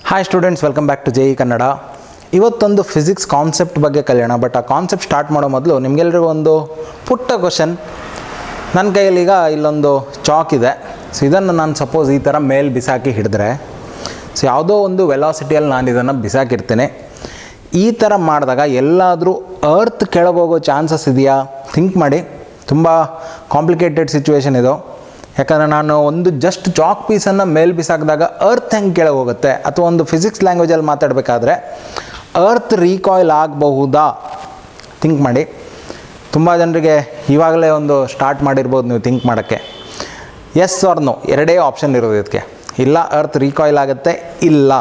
Hi students, welcome back to JEE Kannada. ಇವತ್ತೊಂದು physics concept ಬಗ್ಗೆ ಕಲಿಯೋಣ. ಬಟ್ ಆ ಕಾನ್ಸೆಪ್ಟ್ ಸ್ಟಾರ್ಟ್ ಮಾಡೋ ಮೊದಲು ನಿಮಗೆಲ್ಲರಿಗೂ ಒಂದು ಪುಟ್ಟ ಕ್ವಶನ್. ನನ್ನ ಕೈಯಲ್ಲಿ ಈಗ ಇಲ್ಲೊಂದು ಚಾಕ್ ಇದೆ. ಸೊ ಇದನ್ನು ನಾನು ಸಪೋಸ್ ಈ ಥರ ಮೇಲ್ ಬಿಸಾಕಿ ಹಿಡಿದ್ರೆ, ಸೊ ಯಾವುದೋ ಒಂದು ವೆಲಾಸಿಟಿಯಲ್ಲಿ ನಾನು ಇದನ್ನು ಬಿಸಾಕಿರ್ತೇನೆ. ಈ ಥರ ಮಾಡಿದಾಗ ಎಲ್ಲಾದರೂ ಅರ್ತ್ ಕೆಳಗೋಗೋ ಚಾನ್ಸಸ್ ಇದೆಯಾ? ಥಿಂಕ್ ಮಾಡಿ. ತುಂಬ ಕಾಂಪ್ಲಿಕೇಟೆಡ್ ಸಿಚುವೇಶನ್ ಇದು. ಯಾಕಂದರೆ ನಾನು ಒಂದು ಜಸ್ಟ್ ಚಾಕ್ ಪೀಸನ್ನು ಮೇಲೆ ಬಿಸಾಕಿದಾಗ ಅರ್ತ್ ಹೆಂಗೆ ಕೆಳಗೆ ಹೋಗುತ್ತೆ, ಅಥವಾ ಒಂದು ಫಿಸಿಕ್ಸ್ ಲ್ಯಾಂಗ್ವೇಜಲ್ಲಿ ಮಾತಾಡಬೇಕಾದ್ರೆ ಅರ್ತ್ ರೀಕಾಯಿಲ್ ಆಗಬಹುದಾ? ಥಿಂಕ್ ಮಾಡಿ. ತುಂಬ ಜನರಿಗೆ ಇವಾಗಲೇ ಒಂದು ಸ್ಟಾರ್ಟ್ ಮಾಡಿರ್ಬೋದು ನೀವು ಥಿಂಕ್ ಮಾಡೋಕ್ಕೆ. ಎಸ್ ಆರ್ ನೋ ಎರಡೇ ಆಪ್ಷನ್ ಇರೋದು ಇದಕ್ಕೆ. ಇಲ್ಲ ಅರ್ತ್ ರೀಕಾಯಿಲ್ ಆಗುತ್ತೆ, ಇಲ್ಲ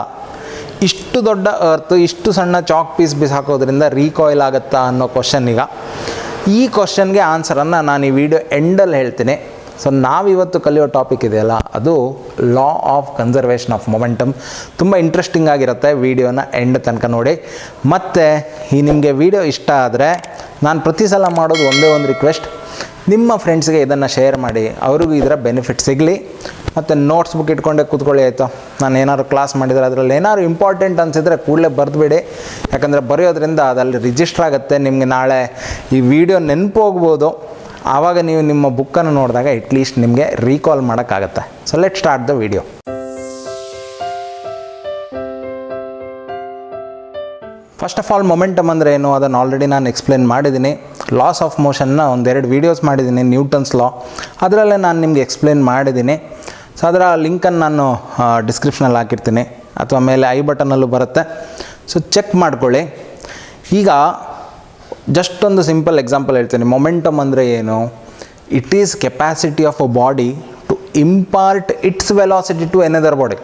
ಇಷ್ಟು ದೊಡ್ಡ ಅರ್ತ್ ಇಷ್ಟು ಸಣ್ಣ ಚಾಕ್ ಪೀಸ್ ಬಿಸಾಕೋದ್ರಿಂದ ರೀಕಾಯಿಲ್ ಆಗುತ್ತಾ ಅನ್ನೋ ಕ್ವಶನ್. ಈಗ ಈ ಕ್ವಶನ್ಗೆ ಆನ್ಸರನ್ನು ನಾನು ಈ ವಿಡಿಯೋ ಎಂಡಲ್ಲಿ ಹೇಳ್ತೀನಿ. ಸೊ ನಾವಿವತ್ತು ಕಲಿಯೋ ಟಾಪಿಕ್ ಇದೆಯಲ್ಲ, ಅದು ಲಾ ಆಫ್ ಕನ್ಸರ್ವೇಷನ್ ಆಫ್ ಮೊಮೆಂಟಮ್. ತುಂಬ ಇಂಟ್ರೆಸ್ಟಿಂಗ್ ಆಗಿರುತ್ತೆ. ವಿಡಿಯೋನ ಎಂಡ್ ತನಕ ನೋಡಿ. ಮತ್ತು ಈ ನಿಮಗೆ ವಿಡಿಯೋ ಇಷ್ಟ ಆದರೆ ನಾನು ಪ್ರತಿ ಸಲ ಮಾಡೋದು ಒಂದೇ ಒಂದು ರಿಕ್ವೆಸ್ಟ್, ನಿಮ್ಮ ಫ್ರೆಂಡ್ಸ್ಗೆ ಇದನ್ನು ಶೇರ್ ಮಾಡಿ, ಅವ್ರಿಗೂ ಇದರ ಬೆನಿಫಿಟ್ ಸಿಗಲಿ. ಮತ್ತು ನೋಟ್ಸ್ ಬುಕ್ ಇಟ್ಕೊಂಡೆ ಕೂತ್ಕೊಳ್ಳಿ, ಆಯಿತಾ? ನಾನು ಏನಾದ್ರು ಕ್ಲಾಸ್ ಮಾಡಿದರೆ ಅದರಲ್ಲಿ ಏನಾದ್ರು ಇಂಪಾರ್ಟೆಂಟ್ ಅನಿಸಿದರೆ ಕೂಡಲೇ ಬರೆದುಬಿಡಿ. ಯಾಕಂದರೆ ಬರೆಯೋದ್ರಿಂದ ಅದಲ್ಲಿ ರಿಜಿಸ್ಟರ್ ಆಗುತ್ತೆ. ನಿಮಗೆ ನಾಳೆ ಈ ವಿಡಿಯೋ ನೆನಪು ಹೋಗ್ಬೋದು. ಆವಾಗ ನೀವು ನಿಮ್ಮ ಬುಕ್ಕನ್ನು ನೋಡಿದಾಗ ಅಟ್ಲೀಸ್ಟ್ ನಿಮಗೆ ರೀಕಾಲ್ ಮಾಡೋಕ್ಕಾಗತ್ತೆ. So let start the video. First of all, momentum ಅಂದರೆ ಏನು ಅದನ್ನು ಆಲ್ರೆಡಿ ನಾನು ಎಕ್ಸ್ಪ್ಲೇನ್ ಮಾಡಿದ್ದೀನಿ. ಲಾಸ್ ಆಫ್ ಮೋಷನ್ನ ಒಂದೆರಡು ವೀಡಿಯೋಸ್ ಮಾಡಿದ್ದೀನಿ, ನ್ಯೂಟನ್ಸ್ ಲಾ, ಅದರಲ್ಲೇ ನಾನು ನಿಮಗೆ ಎಕ್ಸ್ಪ್ಲೇನ್ ಮಾಡಿದ್ದೀನಿ. ಸೊ ಅದರ ಲಿಂಕನ್ನು ನಾನು ಡಿಸ್ಕ್ರಿಪ್ಷನಲ್ಲಿ ಹಾಕಿರ್ತೀನಿ, ಅಥವಾ ಮೇಲೆ ಐ ಬಟನಲ್ಲೂ ಬರುತ್ತೆ. ಸೊ ಚೆಕ್ ಮಾಡ್ಕೊಳ್ಳಿ. ಈಗ ಜಸ್ಟ್ ಒಂದು ಸಿಂಪಲ್ ಎಕ್ಸಾಂಪಲ್ ಹೇಳ್ತೀನಿ. ಮೊಮೆಂಟಮ್ ಅಂದರೆ ಏನು? It is capacity of a body to impart its velocity to another body.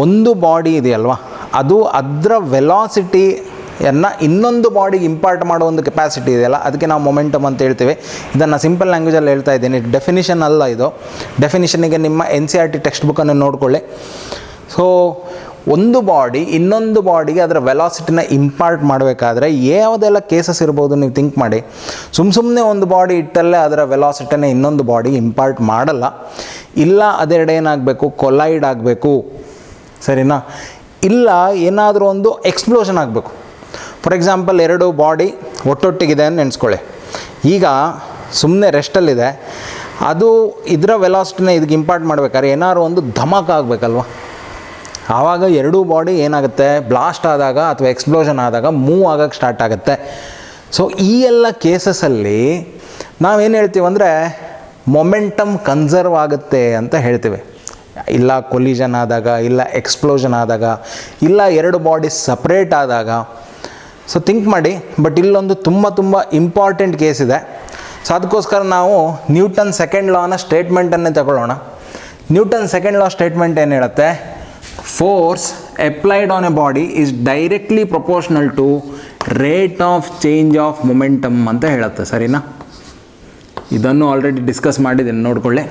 ಒಂದು ಬಾಡಿ ಇದೆಯಲ್ವಾ, ಅದು ಅದರ ವೆಲಾಸಿಟಿಯನ್ನು ಇನ್ನೊಂದು ಬಾಡಿಗೆ ಇಂಪಾರ್ಟ್ ಮಾಡೋ ಒಂದು ಕೆಪಾಸಿಟಿ ಇದೆಯಲ್ಲ, ಅದಕ್ಕೆ ನಾವು ಮೊಮೆಂಟಮ್ ಅಂತ ಹೇಳ್ತೀವಿ. ಇದನ್ನು ಸಿಂಪಲ್ ಲ್ಯಾಂಗ್ವೇಜಲ್ಲಿ ಹೇಳ್ತಾ ಇದ್ದೀನಿ, ಡೆಫಿನಿಷನ್ ಅಲ್ಲ ಇದು. ಡೆಫಿನಿಷನಿಗೆ ನಿಮ್ಮ NCERT ಟೆಕ್ಸ್ಟ್ ಬುಕ್ಕನ್ನು ನೋಡ್ಕೊಳ್ಳಿ. ಸೊ ಒಂದು ಬಾಡಿ ಇನ್ನೊಂದು ಬಾಡಿಗೆ ಅದರ ವೆಲಾಸಿಟಿನ ಇಂಪಾರ್ಟ್ ಮಾಡಬೇಕಾದ್ರೆ ಯಾವುದೆಲ್ಲ ಕೇಸಸ್ ಇರ್ಬೋದು ನೀವು ಥಿಂಕ್ ಮಾಡಿ. ಸುಮ್ಮನೆ ಒಂದು ಬಾಡಿ ಇಟ್ಟಲ್ಲೇ ಅದರ ವೆಲಾಸಿಟಿನ ಇನ್ನೊಂದು ಬಾಡಿಗೆ ಇಂಪಾರ್ಟ್ ಮಾಡಲ್ಲ. ಇಲ್ಲ ಅದೆರಡೇನಾಗಬೇಕು, ಕೊಲೈಡ್ ಆಗಬೇಕು, ಸರಿನಾ? ಇಲ್ಲ ಏನಾದರೂ ಒಂದು ಎಕ್ಸ್ಪ್ಲೋಷನ್ ಆಗಬೇಕು. ಫಾರ್ ಎಕ್ಸಾಂಪಲ್, ಎರಡು ಬಾಡಿ ಒಟ್ಟೊಟ್ಟಿಗಿದೆ ಅಂತ ನೆನೆಸ್ಕೊಳ್ಳಿ. ಈಗ ಸುಮ್ಮನೆ ರೆಸ್ಟಲ್ಲಿದೆ, ಅದು ಇದರ ವೆಲಾಸಿಟಿನ ಇದಕ್ಕೆ ಇಂಪಾರ್ಟ್ ಮಾಡಬೇಕಾದ್ರೆ ಏನಾದ್ರು ಒಂದು ಧಮಾಕ ಆಗಬೇಕಲ್ವ. ಆವಾಗ ಎರಡೂ ಬಾಡಿ ಏನಾಗುತ್ತೆ, ಬ್ಲಾಸ್ಟ್ ಆದಾಗ ಅಥವಾ ಎಕ್ಸ್ಪ್ಲೋಷನ್ ಆದಾಗ ಮೂವ್ ಆಗೋಕ್ಕೆ ಸ್ಟಾರ್ಟ್ ಆಗುತ್ತೆ. ಸೊ ಈ ಎಲ್ಲ ಕೇಸಸಲ್ಲಿ ನಾವೇನು ಹೇಳ್ತೀವಿ ಅಂದರೆ ಮೊಮೆಂಟಮ್ ಕನ್ಸರ್ವ್ ಆಗುತ್ತೆ ಅಂತ ಹೇಳ್ತೀವಿ. ಇಲ್ಲ ಕೊಲಿಷನ್ ಆದಾಗ, ಇಲ್ಲ ಎಕ್ಸ್ಪ್ಲೋಷನ್ ಆದಾಗ, ಇಲ್ಲ ಎರಡು ಬಾಡಿ ಸಪ್ರೇಟ್ ಆದಾಗ. ಸೊ ಥಿಂಕ್ ಮಾಡಿ. ಬಟ್ ಇಲ್ಲೊಂದು ತುಂಬ ಇಂಪಾರ್ಟೆಂಟ್ ಕೇಸ್ ಇದೆ. ಸೊ ಅದಕ್ಕೋಸ್ಕರ ನಾವು ನ್ಯೂಟನ್ ಸೆಕೆಂಡ್ ಲಾನ ಸ್ಟೇಟ್ಮೆಂಟನ್ನೇ ತಗೊಳ್ಳೋಣ. ನ್ಯೂಟನ್ ಸೆಕೆಂಡ್ ಲಾ ಸ್ಟೇಟ್ಮೆಂಟ್ ಏನು ಹೇಳುತ್ತೆ? Force applied on a body is directly proportional to rate of change of momentum ಅಂತ ಹೇಳುತ್ತೆ, ಸರಿನಾ? ಇದನ್ನು ಆಲ್ರೆಡಿ ಡಿಸ್ಕಸ್ ಮಾಡಿದ್ದೀನಿ, ನೋಡ್ಕೊಳ್ಳಿ.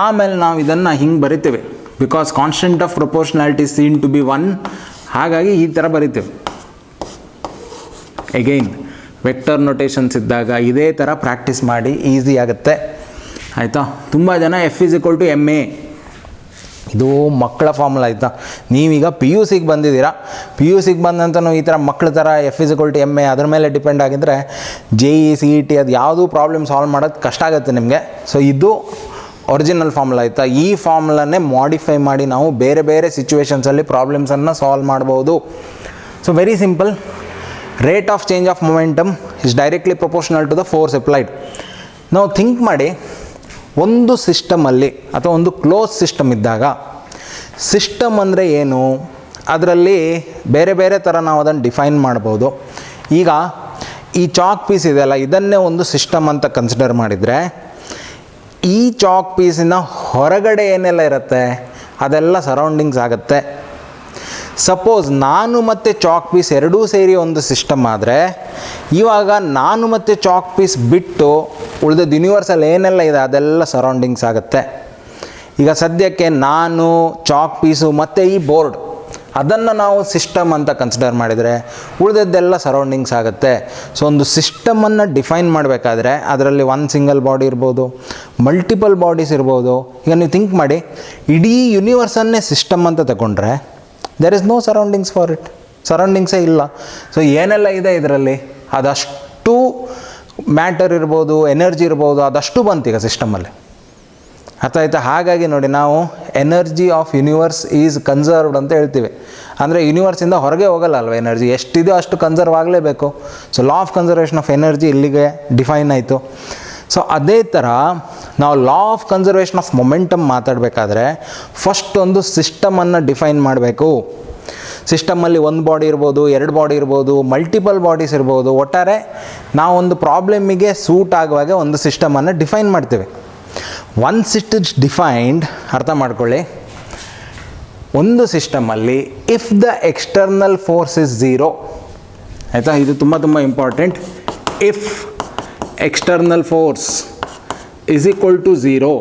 ಆಮೇಲೆ ನಾವು ಇದನ್ನು ಹಿಂಗೆ ಬರಿತೀವಿ, because constant of proportionality seen to be 1. ಹಾಗಾಗಿ ಈ ಥರ ಬರಿತೀವಿ. ಎಗೈನ್ ವೆಕ್ಟರ್ ನೊಟೇಷನ್ಸ್ ಇದ್ದಾಗ ಇದೇ ಥರ ಪ್ರಾಕ್ಟೀಸ್ ಮಾಡಿ, ಈಸಿ ಆಗುತ್ತೆ, ಆಯಿತಾ? ತುಂಬ ಜನ F=ma, ಇದು ಮಕ್ಕಳ ಫಾರ್ಮುಲಾ, ಆಯಿತಾ? ನೀವೀಗ PUCಗೆ ಬಂದಿದ್ದೀರಾ, PUCಗೆ ಬಂದಂತನೂ ಈ ಥರ ಮಕ್ಕಳ ಥರ F=ma ಅದ್ರ ಮೇಲೆ ಡಿಪೆಂಡ್ ಆಗಿದ್ದರೆ JEE CET ಅದು ಯಾವುದೂ ಪ್ರಾಬ್ಲಮ್ ಸಾಲ್ವ್ ಮಾಡೋದು ಕಷ್ಟ ಆಗುತ್ತೆ ನಿಮಗೆ. ಸೊ ಇದು ಒರಿಜಿನಲ್ ಫಾರ್ಮುಲಾ, ಆಯಿತಾ? ಈ ಫಾರ್ಮುಲಾನೇ ಮಾಡಿಫೈ ಮಾಡಿ ನಾವು ಬೇರೆ ಬೇರೆ ಸಿಚುವೇಶನ್ಸಲ್ಲಿ ಪ್ರಾಬ್ಲಮ್ಸನ್ನು ಸಾಲ್ವ್ ಮಾಡ್ಬೋದು. So very simple. Rate of change of momentum is directly proportional to the force applied. ನಾವು ಥಿಂಕ್ ಮಾಡಿ, ಒಂದು ಸಿಸ್ಟಮಲ್ಲಿ ಅಥವಾ ಒಂದು ಕ್ಲೋಸ್ ಸಿಸ್ಟಮ್ ಇದ್ದಾಗ, ಸಿಸ್ಟಮ್ ಅಂದರೆ ಏನು, ಅದರಲ್ಲಿ ಬೇರೆ ಬೇರೆ ಥರ ನಾವು ಅದನ್ನು ಡಿಫೈನ್ ಮಾಡ್ಬೋದು. ಈಗ ಈ ಚಾಕ್ ಪೀಸ್ ಇದೆಯಲ್ಲ, ಇದನ್ನೇ ಒಂದು ಸಿಸ್ಟಮ್ ಅಂತ ಕನ್ಸಿಡರ್ ಮಾಡಿದರೆ, ಈ ಚಾಕ್ ಪೀಸಿನ ಹೊರಗಡೆ ಏನೆಲ್ಲ ಇರುತ್ತೆ ಅದೆಲ್ಲ ಸರೌಂಡಿಂಗ್ಸ್ ಆಗುತ್ತೆ. ಸಪೋಸ್ ನಾನು ಮತ್ತು ಚಾಕ್ ಪೀಸ್ ಎರಡೂ ಸೇರಿ ಒಂದು ಸಿಸ್ಟಮ್ ಆದರೆ, ಇವಾಗ ನಾನು ಮತ್ತು ಚಾಕ್ ಪೀಸ್ ಬಿಟ್ಟು ಉಳಿದ ಯೂನಿವರ್ಸಲ್ಲಿ ಏನೆಲ್ಲ ಇದೆ ಅದೆಲ್ಲ ಸರೌಂಡಿಂಗ್ಸ್ ಆಗುತ್ತೆ. ಈಗ ಸದ್ಯಕ್ಕೆ ನಾನು, ಚಾಕ್ ಪೀಸು ಮತ್ತು ಈ ಬೋರ್ಡ್, ಅದನ್ನು ನಾವು ಸಿಸ್ಟಮ್ ಅಂತ ಕನ್ಸಿಡರ್ ಮಾಡಿದರೆ ಉಳಿದದ್ದೆಲ್ಲ ಸರೌಂಡಿಂಗ್ಸ್ ಆಗುತ್ತೆ. ಸೊ ಒಂದು ಸಿಸ್ಟಮನ್ನು ಡಿಫೈನ್ ಮಾಡಬೇಕಾದ್ರೆ ಅದರಲ್ಲಿ ಒಂದು ಸಿಂಗಲ್ ಬಾಡಿ ಇರ್ಬೋದು, ಮಲ್ಟಿಪಲ್ ಬಾಡೀಸ್ ಇರ್ಬೋದು. ಈಗ ನೀವು ಥಿಂಕ್ ಮಾಡಿ, ಇಡೀ ಯೂನಿವರ್ಸನ್ನೇ ಸಿಸ್ಟಮ್ ಅಂತ ತಗೊಂಡ್ರೆ there is no surroundings for it, ಸರೌಂಡಿಂಗ್ಸೇ ಇಲ್ಲ. ಸೊ ಏನೆಲ್ಲ ಇದೆ ಇದರಲ್ಲಿ, ಅದಷ್ಟು ಮ್ಯಾಟರ್ ಇರ್ಬೋದು, ಎನರ್ಜಿ ಇರ್ಬೋದು, ಅದಷ್ಟು ಬಂತು ಈಗ ಸಿಸ್ಟಮಲ್ಲಿ. ಅರ್ಥ ಆಯ್ತಾ? ಹಾಗಾಗಿ ನೋಡಿ, ನಾವು energy of universe is conserved ಅಂತ ಹೇಳ್ತೀವಿ. ಅಂದರೆ ಯೂನಿವರ್ಸಿಂದ ಹೊರಗೆ ಹೋಗಲ್ಲ ಅಲ್ವ ಎನರ್ಜಿ, ಎಷ್ಟಿದೆಯೋ ಅಷ್ಟು ಕನ್ಸರ್ವ್ ಆಗಲೇಬೇಕು. So law of conservation of energy ಇಲ್ಲಿಗೆ ಡಿಫೈನ್ ಆಯಿತು. ಸೊ ಅದೇ ಥರ ನಾವು law of conservation of momentum ಮಾತಾಡಬೇಕಾದ್ರೆ ಫಸ್ಟ್ ಒಂದು ಸಿಸ್ಟಮನ್ನು ಡಿಫೈನ್ ಮಾಡಬೇಕು. ಸಿಸ್ಟಮಲ್ಲಿ ಒಂದು ಬಾಡಿ ಇರ್ಬೋದು, ಎರಡು ಬಾಡಿ ಇರ್ಬೋದು, ಮಲ್ಟಿಪಲ್ ಬಾಡೀಸ್ ಇರ್ಬೋದು. ಒಟ್ಟಾರೆ ನಾವೊಂದು ಪ್ರಾಬ್ಲಮಿಗೆ ಸೂಟ್ ಆಗುವಾಗೆ ಒಂದು ಸಿಸ್ಟಮನ್ನು ಡಿಫೈನ್ ಮಾಡ್ತೀವಿ. ಒನ್ಸ್ ಇಟ್ ಇಸ್ ಡಿಫೈನ್ಡ್, ಅರ್ಥ ಮಾಡ್ಕೊಳ್ಳಿ, ಒಂದು ಸಿಸ್ಟಮಲ್ಲಿ if the external force is zero, ಆಯಿತಾ, ಇದು ತುಂಬ important. If external force is equal to zero.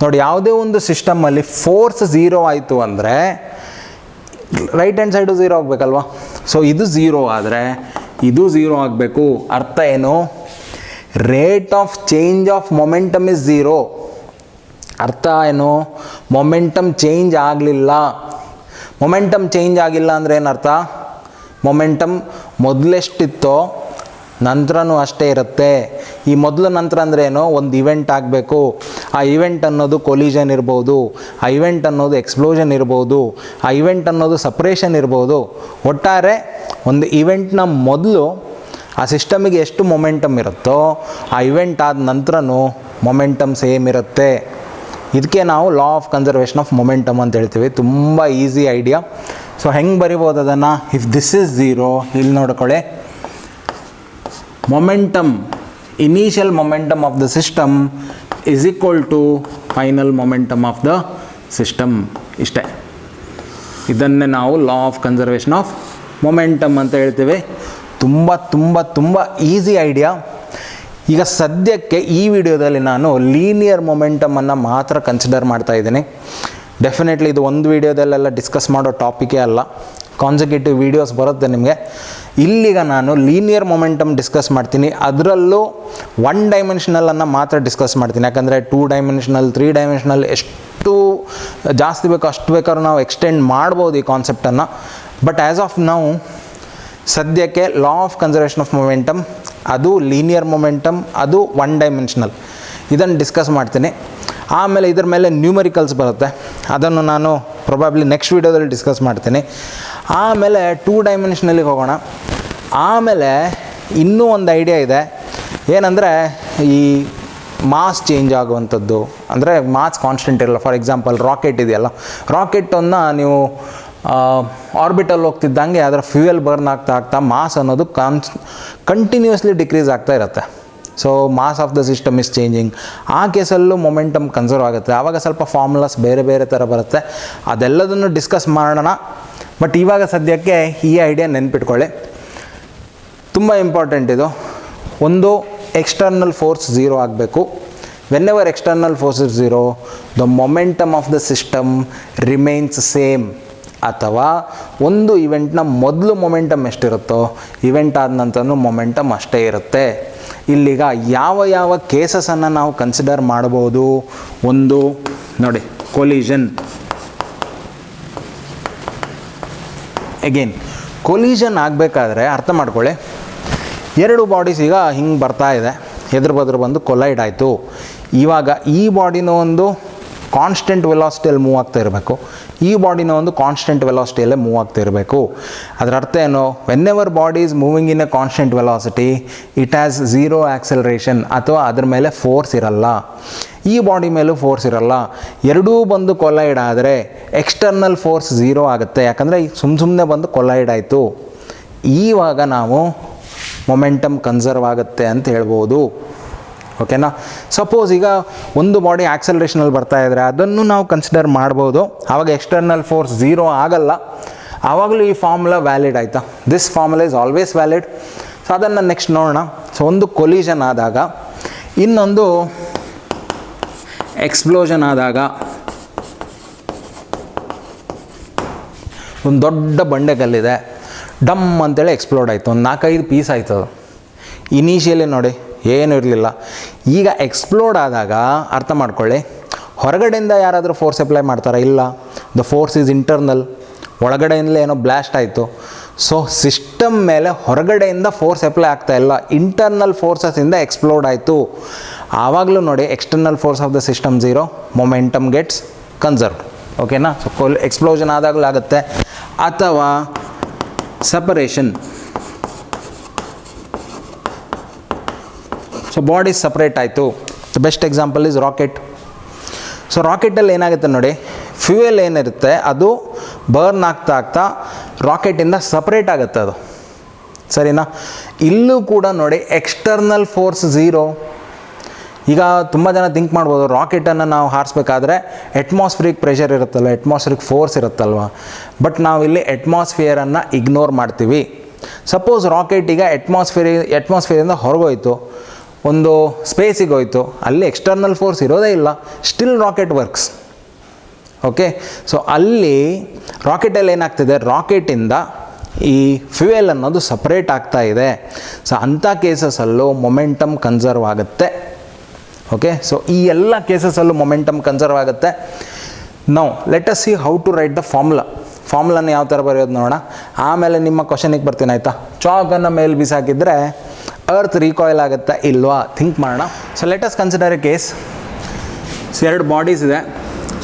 ನೋಡಿ, ಯಾವುದೇ ಒಂದು ಸಿಸ್ಟಮಲ್ಲಿ ಫೋರ್ಸ್ ಝೀರೋ ಆಯಿತು ಅಂದರೆ ರೈಟ್ ಹ್ಯಾಂಡ್ ಸೈಡು ಝೀರೋ ಆಗಬೇಕಲ್ವಾ. ಸೊ ಇದು ಝೀರೋ ಆದರೆ ಇದು ಝೀರೋ ಆಗಬೇಕು. ಅರ್ಥ ಏನು? Rate of change of momentum is zero. ಅರ್ಥ ಏನು? ಮೊಮೆಂಟಮ್ ಚೇಂಜ್ ಆಗಲಿಲ್ಲ. ಮೊಮೆಂಟಮ್ ಚೇಂಜ್ ಆಗಿಲ್ಲ ಅಂದರೆ ಏನರ್ಥ? ಮೊಮೆಂಟಮ್ ಮೊದಲೆಷ್ಟಿತ್ತೋ ನಂತರನೂ ಅಷ್ಟೇ ಇರುತ್ತೆ. ಈ ಮೊದಲು ನಂತರ ಅಂದರೆ ಏನು? ಒಂದು ಇವೆಂಟ್ ಆಗಬೇಕು. ಆ ಇವೆಂಟ್ ಅನ್ನೋದು ಕೊಲಿಷನ್ ಇರ್ಬೋದು, ಆ ಇವೆಂಟ್ ಅನ್ನೋದು ಎಕ್ಸ್ಪ್ಲೋಷನ್ ಇರ್ಬೋದು, ಆ ಇವೆಂಟ್ ಅನ್ನೋದು ಸಪ್ರೇಷನ್ ಇರ್ಬೋದು. ಒಟ್ಟಾರೆ ಒಂದು ಇವೆಂಟ್ನ ಮೊದಲು ಆ ಸಿಸ್ಟಮಿಗೆ ಎಷ್ಟು ಮೊಮೆಂಟಮ್ ಇರುತ್ತೋ ಆ ಇವೆಂಟ್ ಆದ ನಂತರನೂ ಮೊಮೆಂಟಮ್ ಸೇಮ್ ಇರುತ್ತೆ. ಇದಕ್ಕೆ ನಾವು law of conservation of momentum ಅಂತ ಹೇಳ್ತೀವಿ. ತುಂಬ ಈಸಿ ಐಡಿಯಾ. ಸೊ ಹೆಂಗೆ ಬರಿಬೋದು ಅದನ್ನು? ಇಫ್ ದಿಸ್ ಇಸ್ ಝೀರೋ, ಇಲ್ಲಿ ನೋಡ್ಕೊಳ್ಳಿ, momentum, initial momentum of the system is equal to final momentum of the system. ಇಷ್ಟೇ. ಇದನ್ನೇ ನಾವು law of conservation of momentum ಅಂತ ಹೇಳ್ತೀವಿ. ತುಂಬ ಈಸಿ ಐಡಿಯಾ. ಈಗ ಸದ್ಯಕ್ಕೆ ಈ ವಿಡಿಯೋದಲ್ಲಿ ನಾನು ಲೀನಿಯರ್ ಮೊಮೆಂಟಮನ್ನು ಮಾತ್ರ ಕನ್ಸಿಡರ್ ಮಾಡ್ತಾ ಇದ್ದೀನಿ. ಡೆಫಿನೆಟ್ಲಿ ಇದು ಒಂದು ವಿಡಿಯೋದಲ್ಲೆಲ್ಲ ಡಿಸ್ಕಸ್ ಮಾಡೋ ಟಾಪಿಕೇ ಅಲ್ಲ, ಕಾನ್ಸೆಕ್ಯೂಟಿವ್ ವೀಡಿಯೋಸ್ ಬರುತ್ತೆ ನಿಮಗೆ. ಇಲ್ಲಿಗ ನಾನು ಲೀನಿಯರ್ ಮೊಮೆಂಟಮ್ ಡಿಸ್ಕಸ್ ಮಾಡ್ತೀನಿ. ಅದರಲ್ಲೂ 1 ಡೈಮೆನ್ಷನಲನ್ನು ಮಾತ್ರ ಡಿಸ್ಕಸ್ ಮಾಡ್ತೀನಿ. ಯಾಕಂದರೆ 2 ಡೈಮೆನ್ಷನಲ್ 3 ಡೈಮೆನ್ಷನಲ್ ಎಷ್ಟು ಜಾಸ್ತಿ ಬೇಕೋ ಅಷ್ಟು ಬೇಕಾದ್ರೂ ನಾವು ಎಕ್ಸ್ಟೆಂಡ್ ಮಾಡ್ಬೋದು ಈ ಕಾನ್ಸೆಪ್ಟನ್ನು. ಬಟ್ ಆ್ಯಸ್ ಆಫ್ ನೌ ಸದ್ಯಕ್ಕೆ ಲಾ ಆಫ್ ಕನ್ಸರ್ವೇಷನ್ ಆಫ್ ಮೊಮೆಂಟಮ್, ಅದು ಲೀನಿಯರ್ ಮೊಮೆಂಟಮ್, ಅದು 1 ಡೈಮೆನ್ಷನಲ್, ಇದನ್ನು ಡಿಸ್ಕಸ್ ಮಾಡ್ತೀನಿ. ಆಮೇಲೆ ಇದ್ರ ಮೇಲೆ ನ್ಯೂಮರಿಕಲ್ಸ್ ಬರುತ್ತೆ, ಅದನ್ನು ನಾನು ಪ್ರೊಬಾಬ್ಲಿ ನೆಕ್ಸ್ಟ್ ವೀಡಿಯೋದಲ್ಲಿ ಡಿಸ್ಕಸ್ ಮಾಡ್ತೀನಿ. ಆಮೇಲೆ 2 ಡೈಮೆನ್ಷನಲ್ಲಿಗೆ ಹೋಗೋಣ. ಆಮೇಲೆ ಇನ್ನೂ ಒಂದು ಐಡಿಯಾ ಇದೆ, ಏನಂದರೆ ಈ ಮಾಸ್ ಚೇಂಜ್ ಆಗುವಂಥದ್ದು. ಅಂದರೆ ಮಾಸ್ ಕಾನ್ಸ್ಟೆಂಟ್ ಇರಲ್ಲ. ಫಾರ್ ಎಕ್ಸಾಂಪಲ್ ರಾಕೆಟ್ ಇದೆಯಲ್ಲ, ರಾಕೆಟನ್ನು ನೀವು ಆರ್ಬಿಟಲ್ ಹೋಗ್ತಿದ್ದಂಗೆ ಅದರ ಫ್ಯೂಯಲ್ ಬರ್ನ್ ಆಗ್ತಾ ಮಾಸ್ ಅನ್ನೋದು ಕಂಟಿನ್ಯೂಸ್ಲಿ ಡಿಕ್ರೀಸ್ ಆಗ್ತಾ ಇರುತ್ತೆ. So mass of the system is changing. ಆ ಕೇಸಲ್ಲೂ ಮೊಮೆಂಟಮ್ ಕನ್ಸರ್ವ್ ಆಗುತ್ತೆ. ಆವಾಗ ಸ್ವಲ್ಪ ಫಾರ್ಮುಲಾಸ್ ಬೇರೆ ಥರ ಬರುತ್ತೆ. ಅದೆಲ್ಲದನ್ನು ಡಿಸ್ಕಸ್ ಮಾಡೋಣ. ಬಟ್ ಇವಾಗ ಸದ್ಯಕ್ಕೆ ಈ ಐಡಿಯಾ ನೆನ್ಪಿಟ್ಕೊಳ್ಳಿ, ತುಂಬ ಇಂಪಾರ್ಟೆಂಟ್ ಇದು. ಒಂದು, ಎಕ್ಸ್ಟರ್ನಲ್ ಫೋರ್ಸ್ ಝೀರೋ ಆಗಬೇಕು. When ever external force is zero, the momentum of the system remains same. ಅಥವಾ ಒಂದು ಇವೆಂಟ್ನ ಮೊದಲು ಮೊಮೆಂಟಮ್ ಎಷ್ಟಿರುತ್ತೋ ಇವೆಂಟ್ ಆದ ನಂತರನೂ ಮೊಮೆಂಟಮ್ ಅಷ್ಟೇ ಇರುತ್ತೆ. ಇಲ್ಲಿಗ ಯಾವ ಕೇಸಸನ್ನು ನಾವು ಕನ್ಸಿಡರ್ ಮಾಡ್ಬೋದು? ಒಂದು ನೋಡಿ, ಕೊಲಿಷನ್. ಎಗೇನ್ ಕೊಲಿಷನ್ ಆಗಬೇಕಾದ್ರೆ ಅರ್ಥ ಮಾಡ್ಕೊಳ್ಳಿ, 2 ಬಾಡೀಸ್ ಈಗ ಹಿಂಗೆ ಬರ್ತಾ ಇದೆ, ಎದುರು ಬದ್ರು ಬಂದು ಕೊಲೈಡ್ ಆಯಿತು. ಇವಾಗ ಈ ಬಾಡಿನೂ ಒಂದು ಕಾನ್ಸ್ಟೆಂಟ್ ವೆಲಾಸಿಟಿಯಲ್ಲಿ ಮೂವ್ ಆಗ್ತಾ ಇರಬೇಕು, ಈ ಬಾಡಿನ ಒಂದು ಕಾನ್ಸ್ಟೆಂಟ್ ವೆಲಾಸಿಟಿಯಲ್ಲೇ ಮೂವ್ ಆಗ್ತಾ ಇರಬೇಕು. ಅದರ ಅರ್ಥ ಏನು? When ever body is moving in a constant velocity, it has zero acceleration, ಅಥವಾ ಅದ್ರ ಮೇಲೆ ಫೋರ್ಸ್ ಇರಲ್ಲ. ಈ ಬಾಡಿ ಮೇಲೂ ಫೋರ್ಸ್ ಇರಲ್ಲ. ಎರಡೂ ಬಂದು ಕೊಲೈಡ್ ಆದರೆ ಎಕ್ಸ್ಟರ್ನಲ್ ಫೋರ್ಸ್ ಝೀರೋ ಆಗುತ್ತೆ. ಯಾಕಂದರೆ ಸುಮ್ಮನೆ ಬಂದು ಕೊಲೈಡ್ ಆಯಿತು. ಈವಾಗ ನಾವು ಮೊಮೆಂಟಮ್ ಕನ್ಸರ್ವ್ ಆಗುತ್ತೆ ಅಂತ ಹೇಳ್ಬೋದು. ಓಕೆನಾ? ಸಪೋಸ್ ಈಗ ಒಂದು ಬಾಡಿ ಆಕ್ಸಲರೇಷನಲ್ಲಿ ಬರ್ತಾ ಇದ್ದರೆ ಅದನ್ನು ನಾವು ಕನ್ಸಿಡರ್ ಮಾಡ್ಬೋದು. ಆವಾಗ ಎಕ್ಸ್ಟರ್ನಲ್ ಫೋರ್ಸ್ ಝೀರೋ ಆಗಲ್ಲ. ಆವಾಗಲೂ ಈ ಫಾರ್ಮುಲಾ ವ್ಯಾಲಿಡ್ ಆಯಿತಾ? This formula is always valid. So ಅದನ್ನು ನೆಕ್ಸ್ಟ್ ನೋಡೋಣ. ಸೊ ಒಂದು ಕೊಲಿಷನ್ ಆದಾಗ, ಇನ್ನೊಂದು ಎಕ್ಸ್ಪ್ಲೋಷನ್ ಆದಾಗ. ಒಂದು ದೊಡ್ಡ ಬಂಡೆಕಲ್ಲಿದೆ, ಡಮ್ ಅಂತೇಳಿ ಎಕ್ಸ್ಪ್ಲೋಡ್ ಆಯಿತು, ಒಂದು 4-5 ಪೀಸ್ ಆಯಿತು. ಅದು ಇನಿಷಿಯಲಿ ನೋಡಿ ಏನೂ ಇರಲಿಲ್ಲ. ಈಗ ಎಕ್ಸ್ಪ್ಲೋಡ್ ಆದಾಗ ಅರ್ಥ ಮಾಡ್ಕೊಳ್ಳಿ, ಹೊರಗಡೆಯಿಂದ ಯಾರಾದರೂ ಫೋರ್ಸ್ ಅಪ್ಲೈ ಮಾಡ್ತಾರಾ? ಇಲ್ಲ. The force is internal. ಒಳಗಡೆಯಿಂದಲೇ ಏನೋ ಬ್ಲಾಸ್ಟ್ ಆಯಿತು. ಸೊ ಸಿಸ್ಟಮ್ ಮೇಲೆ ಹೊರಗಡೆಯಿಂದ ಫೋರ್ಸ್ ಅಪ್ಲೈ ಆಗ್ತಾ ಇಲ್ಲ, ಇಂಟರ್ನಲ್ ಫೋರ್ಸಸ್ಸಿಂದ ಎಕ್ಸ್ಪ್ಲೋಡ್ ಆಯಿತು. ಆವಾಗಲೂ ನೋಡಿ external force of the system 0, momentum gets conserved. ಓಕೆನಾ? ಸೊ ಎಕ್ಸ್ಪ್ಲೋಷನ್ ಆದಾಗಲೂ ಆಗುತ್ತೆ. ಅಥವಾ ಸಪರೇಷನ್, ಸೊ ಬಾಡಿ ಸಪ್ರೇಟ್ ಆಯಿತು. The best example is rocket. So ರಾಕೆಟಲ್ಲಿ ಏನಾಗುತ್ತೆ ನೋಡಿ, ಫ್ಯೂಯಲ್ ಏನಿರುತ್ತೆ ಅದು ಬರ್ನ್ ಆಗ್ತಾ ಆಗ್ತಾ ರಾಕೆಟಿಂದ ಸಪ್ರೇಟ್ ಆಗುತ್ತೆ ಅದು, ಸರಿನಾ? ಇಲ್ಲೂ ಕೂಡ ನೋಡಿ ಎಕ್ಸ್ಟರ್ನಲ್ ಫೋರ್ಸ್ 0. ಈಗ ತುಂಬ ಜನ ಥಿಂಕ್ ಮಾಡ್ಬೋದು, ರಾಕೆಟನ್ನು ನಾವು ಹಾರಿಸ್ಬೇಕಾದ್ರೆ ಅಟ್ಮಾಸ್ಫಿಯರಿಕ್ ಪ್ರೆಷರ್ ಇರುತ್ತಲ್ಲ, ಅಟ್ಮಾಸ್ಫಿಯರಿಕ್ ಫೋರ್ಸ್ ಇರುತ್ತಲ್ವ, ಬಟ್ ನಾವಿಲ್ಲಿ ಅಟ್ಮಾಸ್ಫಿಯರನ್ನು ಇಗ್ನೋರ್ ಮಾಡ್ತೀವಿ. ಸಪೋಸ್ ರಾಕೆಟ್ ಈಗ ಅಟ್ಮಾಸ್ಫಿಯರಿಂದ ಹೊರಗೋಯ್ತು, ಒಂದು ಸ್ಪೇಸಿಗೆ ಹೋಯ್ತು, ಅಲ್ಲಿ ಎಕ್ಸ್ಟರ್ನಲ್ ಫೋರ್ಸ್ ಇರೋದೇ ಇಲ್ಲ, still rocket works. Okay, so ಅಲ್ಲಿ ರಾಕೆಟಲ್ಲಿ ಏನಾಗ್ತಿದೆ, ರಾಕೆಟಿಂದ ಈ ಫ್ಯೂಯಲ್ ಅನ್ನೋದು ಸಪ್ರೇಟ್ ಆಗ್ತಾ ಇದೆ. ಸೊ ಅಂಥ ಕೇಸಸಲ್ಲೂ ಮೊಮೆಂಟಮ್ ಕನ್ಸರ್ವ್ ಆಗುತ್ತೆ. ಓಕೆ, ಸೊ ಈ ಎಲ್ಲ ಕೇಸಸಲ್ಲೂ ಮೊಮೆಂಟಮ್ ಕನ್ಸರ್ವ್ ಆಗುತ್ತೆ. Now let us see how to write the ಫಾರ್ಮುಲಾನ ಯಾವ ಥರ ಬರೆಯೋದು ನೋಡೋಣ. ಆಮೇಲೆ ನಿಮ್ಮ ಕ್ವಶನಿಗೆ ಬರ್ತೀನಿ, ಆಯಿತಾ? ಚಾಕನ್ನು ಮೇಲೆ ಬಿಸಾಕಿದ್ರೆ ಅರ್ತ್ ರೀಕಾಯಿಲ್ ಆಗುತ್ತಾ ಇಲ್ವಾ ಥಿಂಕ್ ಮಾಡೋಣ. So let us consider a case. So 2 bodies ಇದೆ.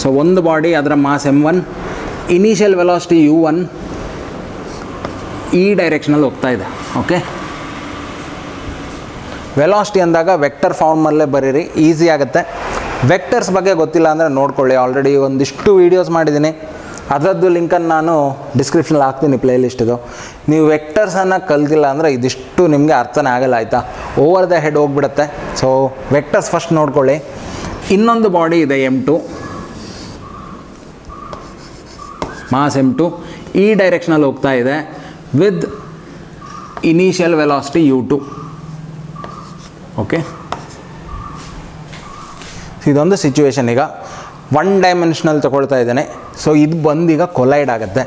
ಸೊ ಒಂದು ಬಾಡಿ, ಅದರ mass m1, initial velocity u1, ಈ ಡೈರೆಕ್ಷನಲ್ಲಿ ಹೋಗ್ತಾ ಇದೆ. ಓಕೆ, ವೆಲಾಸಿಟಿ ಅಂದಾಗ ವೆಕ್ಟರ್ ಫಾರ್ಮಲ್ಲೇ ಬರೀರಿ, ಈಸಿ ಆಗುತ್ತೆ. ವೆಕ್ಟರ್ಸ್ ಬಗ್ಗೆ ಗೊತ್ತಿಲ್ಲ ಅಂದರೆ ನೋಡ್ಕೊಳ್ಳಿ, ಆಲ್ರೆಡಿ ಒಂದಿಷ್ಟು ವೀಡಿಯೋಸ್ ಮಾಡಿದ್ದೀನಿ, ಅದರದ್ದು ಲಿಂಕನ್ನು ನಾನು ಡಿಸ್ಕ್ರಿಪ್ಷನಲ್ಲಿ ಹಾಕ್ತೀನಿ, ಪ್ಲೇಲಿಸ್ಟಿದು. ನೀವು ವೆಕ್ಟರ್ಸನ್ನು ಕಲ್ತಿಲ್ಲ ಅಂದರೆ ಇದಿಷ್ಟು ನಿಮಗೆ ಅರ್ಥನೇ ಆಗಲ್ಲ, ಆಯಿತಾ? ಓವರ್ ದ ಹೆಡ್ ಹೋಗ್ಬಿಡುತ್ತೆ. ಸೊ ವೆಕ್ಟರ್ಸ್ ಫಸ್ಟ್ ನೋಡ್ಕೊಳ್ಳಿ. ಇನ್ನೊಂದು ಬಾಡಿ ಇದೆ m2, ಮಾಸ್ m2, ಈ ಡೈರೆಕ್ಷನಲ್ಲಿ ಹೋಗ್ತಾ ಇದೆ with initial velocity u2. Okay, ಇದೊಂದು ಸಿಚುವೇಶನ್. ಈಗ 1 ಡೈಮೆನ್ಷನಲ್ ತಗೊಳ್ತಾ ಇದ್ದೇನೆ. ಸೊ ಇದು ಬಂದೀಗ ಕೊಲೈಡ್ ಆಗುತ್ತೆ.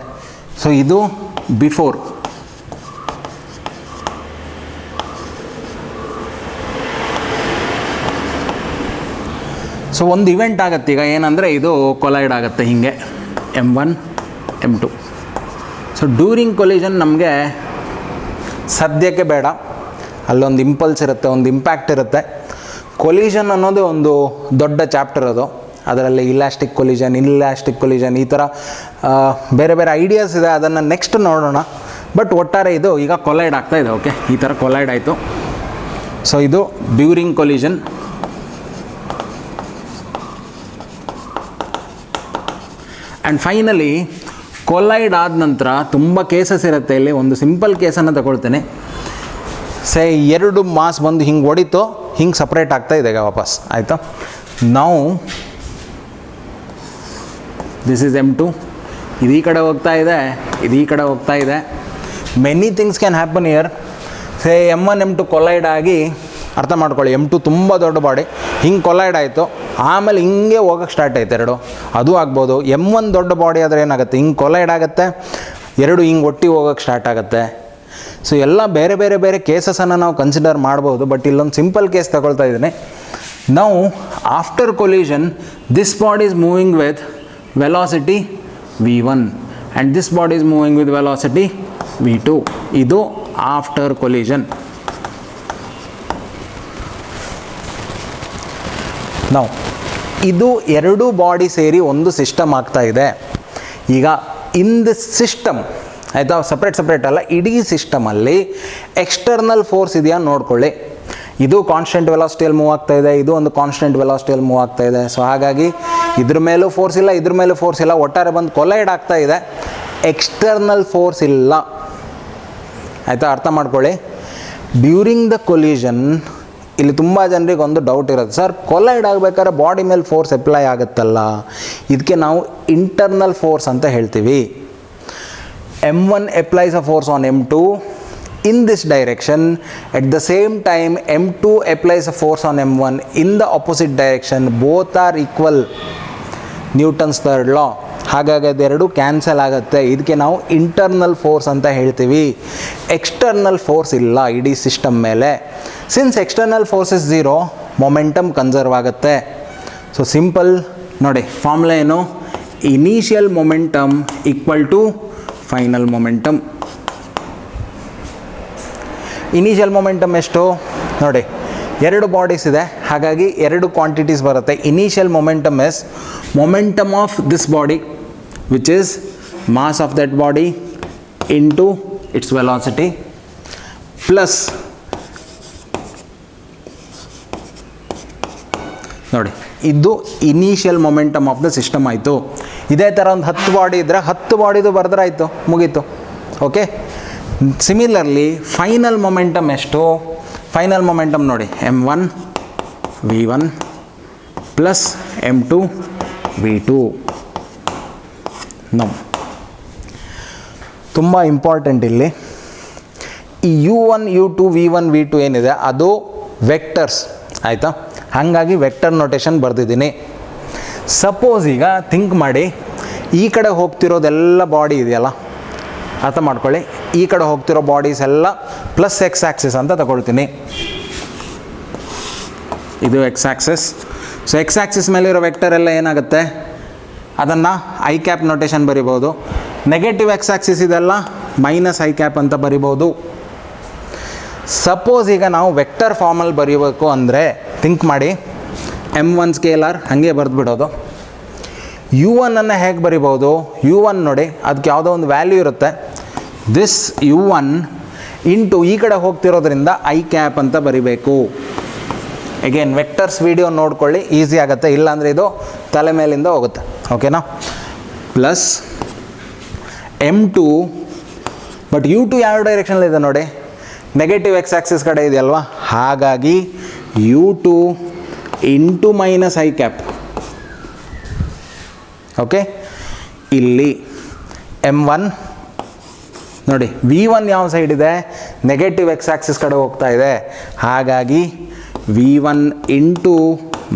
ಸೊ ಇದು ಬಿಫೋರ್. ಸೊ ಒಂದು ಇವೆಂಟ್ ಆಗುತ್ತೆ ಈಗ, ಏನಂದರೆ ಇದು ಕೊಲೈಡ್ ಆಗುತ್ತೆ ಹೀಗೆ m1 m2. So during collision ನಮಗೆ ಸದ್ಯಕ್ಕೆ ಬೇಡ, ಅಲ್ಲೊಂದು ಇಂಪಲ್ಸ್ ಇರುತ್ತೆ, ಒಂದು ಇಂಪ್ಯಾಕ್ಟ್ ಇರುತ್ತೆ. ಕೊಲಿಷನ್ ಅನ್ನೋದು ಒಂದು ದೊಡ್ಡ ಚಾಪ್ಟರ್ ಅದು, ಅದರಲ್ಲಿ ಇಲಾಸ್ಟಿಕ್ ಕೊಲಿಷನ್ ಈ ಥರ ಬೇರೆ ಬೇರೆ ಐಡಿಯಾಸ್ ಇದೆ, ಅದನ್ನು ನೆಕ್ಸ್ಟ್ ನೋಡೋಣ. ಬಟ್ ಒಟ್ಟಾರೆ ಇದು ಈಗ ಕೊಲೈಡ್ ಆಗ್ತಾ ಇದೆ. ಓಕೆ, ಈ ಥರ ಕೊಲೈಡ್ ಆಯಿತು. ಸೊ ಇದು during collision. And finally collide ಆದ ನಂತರ ತುಂಬ ಕೇಸಸ್ ಇರುತ್ತೆ. ಇಲ್ಲಿ ಒಂದು ಸಿಂಪಲ್ ಕೇಸನ್ನು ತಗೊಳ್ತೇನೆ. ಸೇ 2 ಮಾಸ್ ಬಂದು ಹಿಂಗೆ ಹೊಡಿತು, ಹಿಂಗೆ ಸಪ್ರೇಟ್ ಆಗ್ತಾ ಇದೆ ಈಗ ವಾಪಸ್, ಆಯಿತಾ? ನಾವು ದಿಸ್ ಈಸ್ m2, ಇದು ಈ ಕಡೆ ಹೋಗ್ತಾ ಇದೆ, ಇದು ಈ ಕಡೆ ಹೋಗ್ತಾ ಇದೆ. Many things can happen year. Say m1 m2 collide ಆಗಿ, ಅರ್ಥ ಮಾಡ್ಕೊಳ್ಳಿ, m2 ತುಂಬ ದೊಡ್ಡ ಬಾಡಿ, ಹಿಂಗೆ ಕೊಲೈಡ್ ಆಯಿತು, ಆಮೇಲೆ ಹಿಂಗೆ ಹೋಗೋಕ್ಕೆ ಸ್ಟಾರ್ಟ್ ಆಯ್ತು 2, ಅದು ಆಗ್ಬೋದು. m1 ದೊಡ್ಡ ಬಾಡಿ ಆದರೆ ಏನಾಗುತ್ತೆ, ಹಿಂಗೆ ಕೊಲೈಡ್ ಆಗುತ್ತೆ, 2 ಹಿಂಗೆ ಒಟ್ಟಿಗೆ ಹೋಗೋಕ್ಕೆ ಸ್ಟಾರ್ಟ್ ಆಗುತ್ತೆ. ಸೊ ಎಲ್ಲ ಬೇರೆ ಬೇರೆ ಬೇರೆ ಕೇಸಸನ್ನು ನಾವು ಕನ್ಸಿಡರ್ ಮಾಡ್ಬೋದು. ಬಟ್ ಇಲ್ಲೊಂದು ಸಿಂಪಲ್ ಕೇಸ್ ತಗೊಳ್ತಾ ಇದ್ದೀನಿ. ನಾವು after collision this body is moving with velocity v1 and this body is moving with velocity v2. ಇದು ಆಫ್ಟರ್ ಕೊಲಿಷನ್. ನಾವು ಇದು 2 ಬಾಡಿ ಸೇರಿ ಒಂದು ಸಿಸ್ಟಮ್ ಆಗ್ತಾ ಇದೆ. ಈಗ ಇನ್ ದಿಸ್ ಸಿಸ್ಟಮ್, ಆಯಿತಾ, ಸಪ್ರೇಟ್ ಅಲ್ಲ, ಇಡೀ ಸಿಸ್ಟಮಲ್ಲಿ ಎಕ್ಸ್ಟರ್ನಲ್ ಫೋರ್ಸ್ ಇದೆಯಾ ನೋಡ್ಕೊಳ್ಳಿ. ಇದು ಕಾನ್ಸ್ಟೆಂಟ್ ವೆಲಾಸಿಟಿಯಲ್ಲಿ ಮೂವ್ ಆಗ್ತಾ ಇದೆ, ಇದು ಒಂದು ಕಾನ್ಸ್ಟೆಂಟ್ ವೆಲಾಸಿಟಿಯಲ್ಲಿ ಮೂವ್ ಆಗ್ತಾ ಇದೆ. ಸೊ ಹಾಗಾಗಿ ಇದ್ರ ಮೇಲೂ ಫೋರ್ಸ್ ಇಲ್ಲ, ಇದ್ರ ಮೇಲೂ ಫೋರ್ಸ್ ಇಲ್ಲ, ಒಟ್ಟಾರೆ ಬಂದು ಕೊಲೈಡ್ ಆಗ್ತಾ ಇದೆ, ಎಕ್ಸ್ಟರ್ನಲ್ ಫೋರ್ಸ್ ಇಲ್ಲ, ಆಯಿತಾ? ಅರ್ಥ ಮಾಡ್ಕೊಳ್ಳಿ. ಡ್ಯೂರಿಂಗ್ ದ ಕೊಲಿಷನ್ ಇಲ್ಲಿ ತುಂಬ ಜನರಿಗೆ ಒಂದು ಡೌಟ್ ಇರುತ್ತೆ, ಸರ್ ಕೊಲೈಡ್ ಆಗಬೇಕಾದ್ರೆ ಬಾಡಿ ಮೇಲೆ ಫೋರ್ಸ್ ಅಪ್ಲೈ ಆಗುತ್ತಲ್ಲ, ಇದಕ್ಕೆ ನಾವು ಇಂಟರ್ನಲ್ ಫೋರ್ಸ್ ಅಂತ ಹೇಳ್ತೀವಿ. m1 applies a force on m2 in this direction. At the same time m2 applies a force on m1 in the opposite direction. Both are equal. Newton's third law. ಹಾಗಾಗಿ ಅದೆರಡು cancel ಆಗುತ್ತೆ. ಇದಕ್ಕೆ ನಾವು internal force ಅಂತ ಹೇಳ್ತೀವಿ. External force ಇಲ್ಲ ಇಡೀ system ಮೇಲೆ. Since external force is 0, momentum conserve ಆಗುತ್ತೆ. ಸೊ ಸಿಂಪಲ್ ನೋಡಿ, ಫಾರ್ಮುಲಾ ಏನು, initial momentum equal to final momentum. Initial momentum ಎಷ್ಟು ನೋಡಿ, ಎರಡು ಬಾಡೀಸ್ ಇದೆ, ಹಾಗಾಗಿ ಎರಡು ಕ್ವಾಂಟಿಟೀಸ್ ಬರುತ್ತೆ. Initial momentum is momentum of this body which is mass of that body into its velocity plus ನೋಡಿ, ಇದು initial momentum of the system ಆಯಿತು. ಇದೇ ಥರ ಒಂದು 10 ಬಾಡಿ ಇದ್ದರೆ 10 ಬಾಡಿದು ಬರೆದ್ರೆ ಆಯಿತು, ಮುಗೀತು. ಓಕೆ, ಸಿಮಿಲರ್ಲಿ ಫೈನಲ್ ಮೊಮೆಂಟಮ್ ಎಷ್ಟು? ಫೈನಲ್ ಮೊಮೆಂಟಮ್ ನೋಡಿ, m1 v1 plus m2 v2. No, ತುಂಬ ಇಂಪಾರ್ಟೆಂಟ್ ಇಲ್ಲಿ ಈ u1 u2 v1 v2 ಏನಿದೆ ಅದು ವೆಕ್ಟರ್ಸ್ ಆಯಿತಾ, ಹಾಗಾಗಿ ವೆಕ್ಟರ್ ನೊಟೇಷನ್ ಬರೆದಿದ್ದೀನಿ. ಸಪೋಸ್ ಈಗ ಥಿಂಕ್ ಮಾಡಿ, ಈ ಕಡೆ ಹೋಗ್ತಿರೋದೆಲ್ಲ ಬಾಡಿ ಇದೆಯಲ್ಲ, ಅರ್ಥ ಮಾಡ್ಕೊಳ್ಳಿ, ಈ ಕಡೆ ಹೋಗ್ತಿರೋ ಬಾಡೀಸ್ ಎಲ್ಲ ಪ್ಲಸ್ ಎಕ್ಸ್ ಆ್ಯಕ್ಸಿಸ್ ಅಂತ ತಗೊಳ್ತೀನಿ. ಇದು X Axis. So X Axis ಮೇಲಿರೋ ವೆಕ್ಟರ್ ಎಲ್ಲ ಏನಾಗುತ್ತೆ, ಅದನ್ನು ಐ ಕ್ಯಾಪ್ ನೊಟೇಷನ್ ಬರಿಬೋದು. ನೆಗೆಟಿವ್ ಎಕ್ಸ್ ಆ್ಯಕ್ಸಿಸ್ ಇದೆಲ್ಲ ಮೈನಸ್ ಐ ಕ್ಯಾಪ್ ಅಂತ ಬರಿಬೋದು. ಸಪೋಸ್ ಈಗ ನಾವು ವೆಕ್ಟರ್ ಫಾರ್ಮಲ್ಲಿ ಬರೀಬೇಕು ಅಂದರೆ ಥಿಂಕ್ ಮಾಡಿ, m1 ಸ್ಕೇಲಾರ್ ಹಾಗೆ ಬರೆದ್ಬಿಡೋದು. u1 ಅನ್ನು ಹೇಗೆ ಬರಿಬೋದು? u1 ನೋಡಿ, ಅದಕ್ಕೆ ಯಾವುದೋ ಒಂದು ವ್ಯಾಲ್ಯೂ ಇರುತ್ತೆ. ದಿಸ್ u1 ಇಂಟು ಈ ಕಡೆ ಹೋಗ್ತಿರೋದ್ರಿಂದ ಐ ಕ್ಯಾಪ್ ಅಂತ ಬರಿಬೇಕು. ಅಗೇನ್ ವೆಕ್ಟರ್ಸ್ ವಿಡಿಯೋ ನೋಡ್ಕೊಳ್ಳಿ, ಈಸಿ ಆಗುತ್ತೆ, ಇಲ್ಲಾಂದರೆ ಇದು ತಲೆ ಮೇಲಿಂದ ಹೋಗುತ್ತೆ. ಓಕೆನಾ? ಪ್ಲಸ್ m2, ಬಟ್ u2 ಯಾವ ಡೈರೆಕ್ಷನಲ್ಲಿದೆ ನೋಡಿ, ನೆಗೆಟಿವ್ ಎಕ್ಸ್ ಆ್ಯಕ್ಸಿಸ್ ಕಡೆ ಇದೆಯಲ್ವಾ, ಹಾಗಾಗಿ u2 into minus I cap. Okay, ಇಲ್ಲಿ m1 ನೋಡಿ, v1 ಯಾವ ಸೈಡ್ ಇದೆ, ನೆಗೆಟಿವ್ ಎಕ್ಸ್ ಆ್ಯಕ್ಸಿಸ್ ಕಡೆ ಹೋಗ್ತಾ ಇದೆ, ಹಾಗಾಗಿ v1 into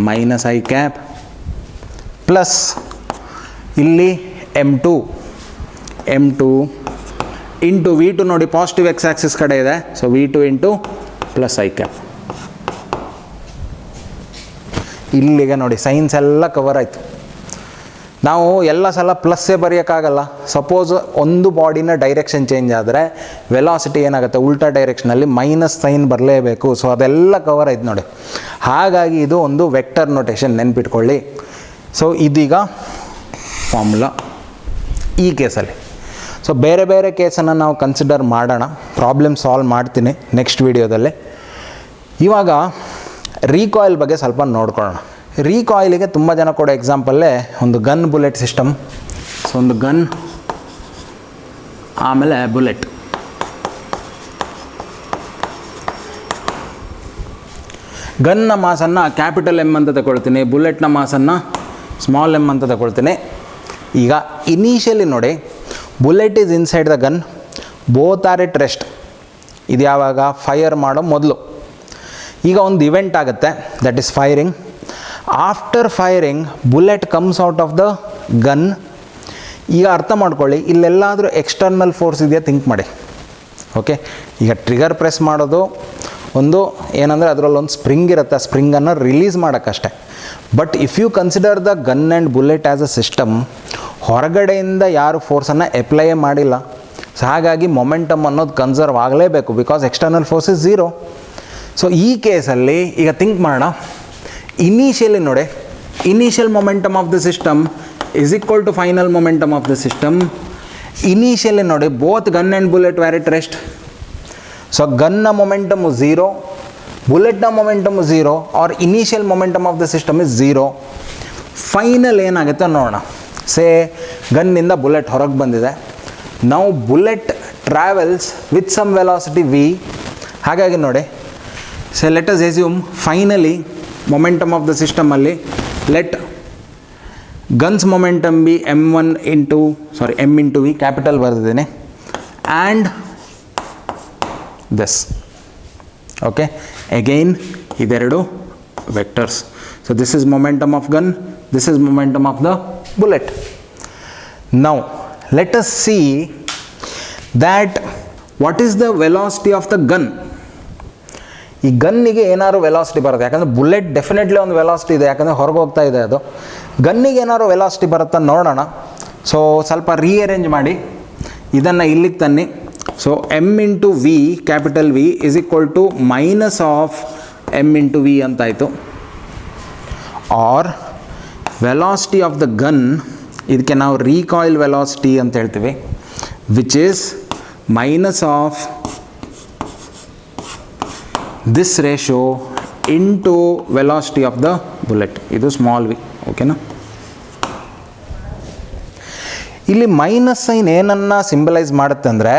minus I cap plus ಇಲ್ಲಿ m2 ಇಂಟು v2 ನೋಡಿ, ಪಾಸಿಟಿವ್ ಎಕ್ಸ್ ಆ್ಯಕ್ಸಿಸ್ ಕಡೆ ಇದೆ, so v2 into plus I cap. ಇಲ್ಲಿಗೆ ನೋಡಿ ಸೈನ್ಸ್ ಎಲ್ಲ ಕವರ್ ಆಯಿತು. ನಾವು ಎಲ್ಲ ಸಲ ಪ್ಲಸ್ಸೇ ಬರೆಯೋಕ್ಕಾಗಲ್ಲ. ಸಪೋಸ್ ಒಂದು ಬಾಡಿನ ಡೈರೆಕ್ಷನ್ ಚೇಂಜ್ ಆದರೆ ವೆಲಾಸಿಟಿ ಏನಾಗುತ್ತೆ, ಉಲ್ಟಾ ಡೈರೆಕ್ಷನಲ್ಲಿ ಮೈನಸ್ ಸೈನ್ ಬರಲೇಬೇಕು. ಸೊ ಅದೆಲ್ಲ ಕವರ್ ಆಯ್ತು ನೋಡಿ. ಹಾಗಾಗಿ ಇದು ಒಂದು ವೆಕ್ಟರ್ ನೊಟೇಷನ್, ನೆನ್ಪಿಟ್ಕೊಳ್ಳಿ. ಸೊ ಇದೀಗ ಫಾರ್ಮುಲಾ ಈ ಕೇಸಲ್ಲಿ. ಸೊ ಬೇರೆ ಬೇರೆ ಕೇಸನ್ನು ನಾವು ಕನ್ಸಿಡರ್ ಮಾಡೋಣ, ಪ್ರಾಬ್ಲಮ್ ಸಾಲ್ವ್ ಮಾಡ್ತೀನಿ ನೆಕ್ಸ್ಟ್ ವೀಡಿಯೋದಲ್ಲಿ. ಇವಾಗ ರೀಕಾಯಿಲ್ ಬಗ್ಗೆ ಸ್ವಲ್ಪ ನೋಡ್ಕೊಳ್ಳೋಣ. ರೀಕಾಯಿಲಿಗೆ ತುಂಬ ಜನ ಕೊಡೋ ಎಕ್ಸಾಂಪಲ್ಲೇ ಒಂದು ಗನ್ ಬುಲೆಟ್ ಸಿಸ್ಟಮ್. ಸೊ ಒಂದು ಗನ್, ಆಮೇಲೆ ಬುಲೆಟ್. ಗನ್ನ ಮಾಸನ್ನು ಕ್ಯಾಪಿಟಲ್ ಎಮ್ ಅಂತ ತಗೊಳ್ತೀನಿ, ಬುಲೆಟ್ನ ಮಾಸನ್ನು ಸ್ಮಾಲ್ ಎಮ್ ಅಂತ ತಗೊಳ್ತೀನಿ. ಈಗ ಇನಿಷಿಯಲಿ ನೋಡಿ, bullet is inside the gun, both are at rest. ಇದು ಯಾವಾಗ, ಫೈರ್ ಮಾಡೋ ಮೊದಲು. ಈಗ ಒಂದು ಇವೆಂಟ್ ಆಗುತ್ತೆ, that is firing. After firing bullet comes out of the gun. ಈಗ ಅರ್ಥ ಮಾಡ್ಕೊಳ್ಳಿ, ಇಲ್ಲೆಲ್ಲಾದರೂ ಎಕ್ಸ್ಟರ್ನಲ್ ಫೋರ್ಸ್ ಇದೆಯಾ ಥಿಂಕ್ ಮಾಡಿ. ಓಕೆ, ಈಗ ಟ್ರಿಗರ್ ಪ್ರೆಸ್ ಮಾಡೋದು ಒಂದು ಏನಂದರೆ ಅದರಲ್ಲೊಂದು ಸ್ಪ್ರಿಂಗ್ ಇರುತ್ತೆ, ಆ ಸ್ಪ್ರಿಂಗನ್ನು ರಿಲೀಸ್ ಮಾಡೋಕ್ಕಷ್ಟೆ. But if you consider the gun and bullet as a system, ಹೊರಗಡೆಯಿಂದ ಯಾರು ಫೋರ್ಸನ್ನು ಅಪ್ಲೈಯೇ ಮಾಡಿಲ್ಲ. ಸೊ ಹಾಗಾಗಿ ಮೊಮೆಂಟಮ್ ಅನ್ನೋದು ಕನ್ಸರ್ವ್ ಆಗಲೇಬೇಕು, because external force is zero. So ಈ ಕೇಸಲ್ಲಿ ಈಗ ಥಿಂಕ್ ಮಾಡೋಣ. ಇನಿಷಿಯಲಿ ನೋಡಿ, initial momentum of the system is equal to final momentum of the system. Initially ನೋಡಿ, both gun and bullet were at rest. So ಗನ್ನ momentum zero, ಬುಲೆಟ್ನ momentum zero, or initial momentum of the system is zero. Final ಏನಾಗುತ್ತೆ ನೋಡೋಣ. Say ಗನ್ನಿಂದ bullet ಹೊರಗೆ ಬಂದಿದೆ. ನಾವು bullet travels with some velocity V. ಹಾಗಾಗಿ ನೋಡಿ, say let us assume finally momentum of the ಸಿಸ್ಟಮಲ್ಲಿ let gun's momentum be m1 into m into V, capital ಬರೆದಿದ್ದೀನಿ, ಆ್ಯಂಡ್ ದಿಸ್. ಓಕೆ, ಅಗೈನ್ ಇದೆರಡು vectors. So this is momentum of gun, this is momentum of the bullet. Now let us see that what is the velocity of the gun. ಈ ಗನ್ನಿಗೆ ಏನಾದ್ರು velocity ಬರುತ್ತೆ, ಯಾಕಂದರೆ bullet definitely ಒಂದು velocity ಇದೆ, ಯಾಕಂದರೆ ಹೊರಗೆ ಹೋಗ್ತಾ ಇದೆ ಅದು. ಗನ್ನಿಗೆ ಏನಾದ್ರು ವೆಲಾಸಿಟಿ ಬರುತ್ತಾ ನೋಡೋಣ. ಸೊ ಸ್ವಲ್ಪ ರೀಅರೇಂಜ್ ಮಾಡಿ ಇದನ್ನು ಇಲ್ಲಿಗೆ ತನ್ನಿ. So M into V, capital V is equal to minus of M into V ಅಂತಾಯಿತು. Or velocity of the gun, ಇದಕ್ಕೆ ನಾವು ರೀಕಾಯಿಲ್ ವೆಲಾಸಿಟಿ ಅಂತ ಹೇಳ್ತೀವಿ, which is minus of this ratio into velocity of the bullet. ಇದು small V. ಓಕೆನಾ? ಇಲ್ಲಿ minus sine ಏನನ್ನು symbolise ಮಾಡುತ್ತೆ ಅಂದರೆ,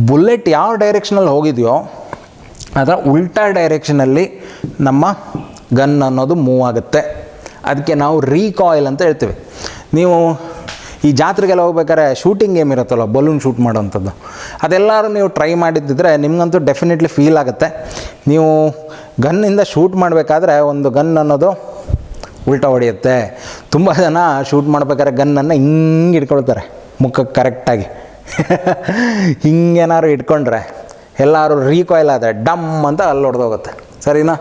ಬುಲೆಟ್ ಯಾವ ಡೈರೆಕ್ಷನಲ್ಲಿ ಹೋಗಿದೆಯೋ ಅದರ ಉಲ್ಟಾ ಡೈರೆಕ್ಷನಲ್ಲಿ ನಮ್ಮ ಗನ್ ಅನ್ನೋದು ಮೂವ್ ಆಗುತ್ತೆ. ಅದಕ್ಕೆ ನಾವು ರೀಕಾಯಿಲ್ ಅಂತ ಹೇಳ್ತೀವಿ. ನೀವು ಈ ಜಾತ್ರೆಗೆಲ್ಲ ಹೋಗ್ಬೇಕಾದ್ರೆ ಶೂಟಿಂಗ್ ಗೇಮ್ ಇರುತ್ತಲ್ಲ, ಬಲೂನ್ ಶೂಟ್ ಮಾಡೋವಂಥದ್ದು, ಅದೆಲ್ಲರೂ ನೀವು ಟ್ರೈ ಮಾಡಿದ್ದಿದ್ರೆ ನಿಮಗಂತೂ ಡೆಫಿನೆಟ್ಲಿ ಫೀಲ್ ಆಗುತ್ತೆ. ನೀವು ಗನ್ನಿಂದ ಶೂಟ್ ಮಾಡಬೇಕಾದ್ರೆ ಒಂದು ಗನ್ ಅನ್ನೋದು ಉಲ್ಟಾ ಹೊಡೆಯುತ್ತೆ. ತುಂಬ ಜನ ಶೂಟ್ ಮಾಡ್ಬೇಕಾದ್ರೆ ಗನ್ನನ್ನು ಹಿಂಗೆ ಇಟ್ಕೊಳ್ತಾರೆ ಮುಖಕ್ಕೆ ಕರೆಕ್ಟಾಗಿ. ಹಿಂಗೇನಾದ್ರು ಇಟ್ಕೊಂಡ್ರೆ ಎಲ್ಲರೂ ರೀಕಾಯಿಲ್ ಆದರೆ ಡಮ್ ಅಂತ ಅಲ್ಲಿ ಹೊಡೆದೋಗುತ್ತೆ. ಸರಿನಾ?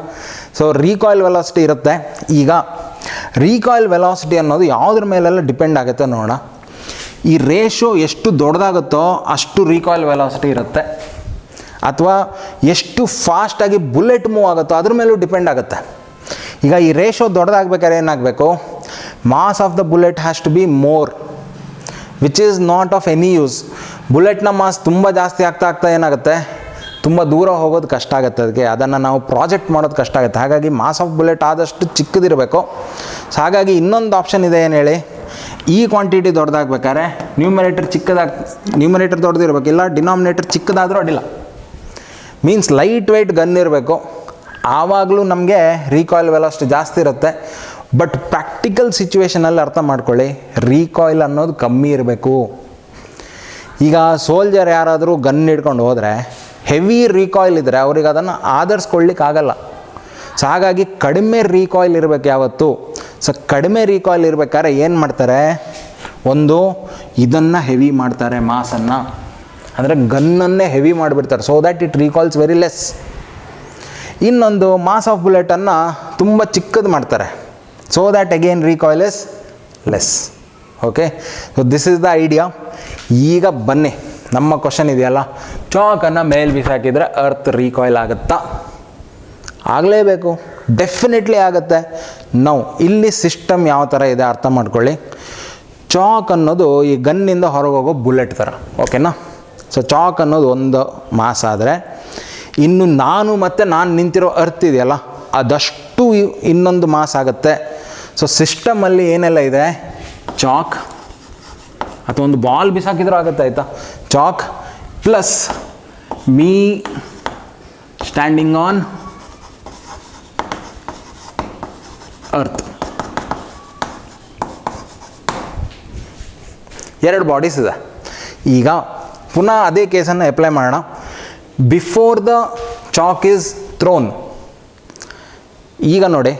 ಸೊ ರೀಕಾಯಿಲ್ ವೆಲಾಸಿಟಿ ಇರುತ್ತೆ. ಈಗ ರೀಕಾಯಿಲ್ ವೆಲಾಸಿಟಿ ಅನ್ನೋದು ಯಾವುದ್ರ ಮೇಲೆಲ್ಲ ಡಿಪೆಂಡ್ ಆಗುತ್ತೆ ನೋಡೋಣ. ಈ ರೇಷೋ ಎಷ್ಟು ದೊಡ್ಡದಾಗುತ್ತೋ ಅಷ್ಟು ರೀಕಾಯಿಲ್ ವೆಲಾಸಿಟಿ ಇರುತ್ತೆ, ಅಥವಾ ಎಷ್ಟು ಫಾಸ್ಟಾಗಿ ಬುಲೆಟ್ ಮೂವ್ ಆಗುತ್ತೋ ಅದ್ರ ಮೇಲೂ ಡಿಪೆಂಡ್ ಆಗುತ್ತೆ. ಈಗ ಈ ರೇಷೋ ದೊಡ್ಡದಾಗಬೇಕಾದ್ರೆ ಏನಾಗಬೇಕು? Mass of the bullet has to be more, which is not of any use. ಬುಲೆಟ್ನ ಮಾಸ್ ತುಂಬ ಜಾಸ್ತಿ ಆಗ್ತಾ ಏನಾಗುತ್ತೆ, ತುಂಬ ದೂರ ಹೋಗೋದು ಕಷ್ಟ ಆಗುತ್ತೆ. ಅದನ್ನು ನಾವು ಪ್ರಾಜೆಕ್ಟ್ ಮಾಡೋದು ಕಷ್ಟ ಆಗುತ್ತೆ. ಹಾಗಾಗಿ ಮಾಸ್ ಆಫ್ ಬುಲೆಟ್ ಆದಷ್ಟು ಚಿಕ್ಕದಿರಬೇಕು. ಸೊ ಹಾಗಾಗಿ ಇನ್ನೊಂದು ಆಪ್ಷನ್ ಇದೆ, ಏನು ಹೇಳಿ? ಈ ಕ್ವಾಂಟಿಟಿ ದೊಡ್ಡದಾಗಬೇಕಾದ್ರೆ ನ್ಯೂಮರೇಟರ್ ದೊಡ್ಡದಿರಬೇಕು, ಇಲ್ಲ ಡಿನಾಮಿನೇಟರ್ ಚಿಕ್ಕದಾದರೂ ಅಡ್ಡಿಲ್ಲ. ಮೀನ್ಸ್ ಲೈಟ್ ವೆಯ್ಟ್ ಗನ್ ಇರಬೇಕು. ಆವಾಗಲೂ ನಮಗೆ ರೀಕಾಯಿಲ್ ವೆಲಾಸಿಟಿ ಜಾಸ್ತಿ ಇರುತ್ತೆ. ಬಟ್ ಪ್ರಾಕ್ಟಿಕಲ್ ಸಿಚುವೇಷನಲ್ಲಿ ಅರ್ಥ ಮಾಡ್ಕೊಳ್ಳಿ, ರೀಕಾಯಿಲ್ ಅನ್ನೋದು ಕಮ್ಮಿ ಇರಬೇಕು. ಈಗ ಸೋಲ್ಜರ್ ಯಾರಾದರೂ ಗನ್ ಹಿಡ್ಕೊಂಡು ಹೋದರೆ ಹೆವಿ ರೀಕಾಯಿಲ್ ಇದ್ದರೆ ಅವ್ರಿಗೆ ಅದನ್ನು ಆಧರಿಸ್ಕೊಳ್ಳಿಕ್ಕಾಗಲ್ಲ. ಸೊ ಹಾಗಾಗಿ ಕಡಿಮೆ ರೀಕಾಯಿಲ್ ಇರಬೇಕು ಯಾವತ್ತು. ಸೊ ಕಡಿಮೆ ರೀಕಾಯಿಲ್ ಇರಬೇಕಾದ್ರೆ ಏನು ಮಾಡ್ತಾರೆ? ಒಂದು ಇದನ್ನು ಹೆವಿ ಮಾಡ್ತಾರೆ, ಮಾಸನ್ನು, ಅಂದರೆ ಗನ್ನನ್ನೇ ಹೆವಿ ಮಾಡಿಬಿಡ್ತಾರೆ, so that it recoils very less. ಇನ್ನೊಂದು ಮಾಸ್ ಆಫ್ ಬುಲೆಟನ್ನು ತುಂಬ ಚಿಕ್ಕದು ಮಾಡ್ತಾರೆ, so that again recoil is less. Okay, so this is the idea. ಈಗ ಬನ್ನಿ, ನಮ್ಮ ಕ್ವಶನ್ ಇದೆಯಲ್ಲ, ಚಾಕನ್ನು ಮೇಲೆ ಬಿಸಾಕಿದರೆ ಅರ್ತ್ ರೀಕಾಯಿಲ್ ಆಗುತ್ತಾ? ಆಗಲೇಬೇಕು, ಡೆಫಿನೆಟ್ಲಿ ಆಗುತ್ತೆ. ನಾವು ಇಲ್ಲಿ ಸಿಸ್ಟಮ್ ಯಾವ ಥರ ಇದೆ ಅರ್ಥ ಮಾಡ್ಕೊಳ್ಳಿ. ಚಾಕ್ ಅನ್ನೋದು ಈ ಗನ್ನಿಂದ ಹೊರಗೆ ಹೋಗೋ ಬುಲೆಟ್ ಥರ. ಓಕೆನಾ? ಸೊ ಚಾಕ್ ಅನ್ನೋದು ಒಂದು ಮಾಸ್ ಆದರೆ, ಇನ್ನು ನಾನು ನಿಂತಿರೋ ಅರ್ತ್ ಇದೆಯಲ್ಲ ಅದಷ್ಟು ಇನ್ನೊಂದು ಮಾಸ್ ಆಗುತ್ತೆ. ಸೊ ಸಿಸ್ಟಮಲ್ಲಿ ಏನೆಲ್ಲ ಇದೆ? ಚಾಕ್ ಅಥವಾ ಒಂದು ಬಾಲ್ ಬಿಸಾಕಿದ್ರೂ ಆಗುತ್ತೆ, ಆಯಿತಾ? Chalk plus me standing on earth. ಎರಡು ಬಾಡೀಸ್ ಇದೆ. ಈಗ ಪುನಃ ಅದೇ ಕೇಸನ್ನು ಅಪ್ಲೈ ಮಾಡೋಣ. Before the chalk is throne, ಈಗ ನೋಡಿ